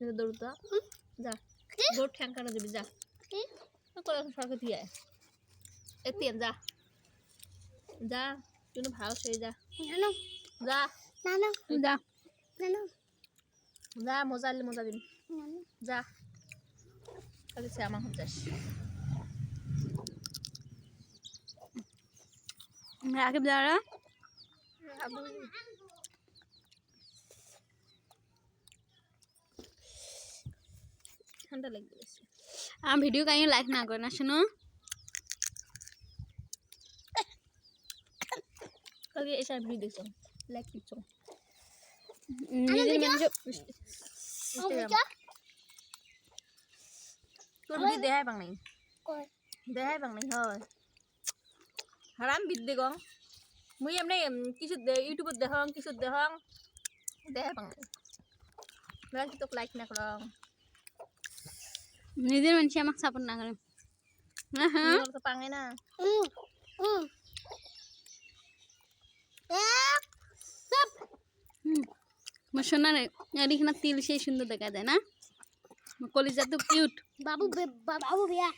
দৌড় তো যা দৌড় ঠ্যাং কাটা দিবি যা করে সরকার দিয়ে এতিয়েন যা যা তুই ভালো সেই যা যা যা যা মজা দিবি যা খালি সে আমার যাস রাকিব যারা ঠান্ডা লাগবে বেশি আমার ভিডিও কাইও লাইক না করে না শুনো কালকে এসে ভিডিও দেখছো লাইক দিচ্ছ নিজের মানুষ তোর ভিডিও দেখাই বাং নাই হয় হারাম বিদ্যে গং মুই এমনি কিছু ইউটিউবত দেখাং কিছু দেখাই বাং নাই বেলা তোক লাইক না করং নিজের মানুষ আমাকে সাপোর্ট না করে হ্যাঁ তো পাঙে না শোনা রে এখানে তিল সেই সুন্দর দেখা যায় না কলিজা তো কিউট বাবু বাবু ভैया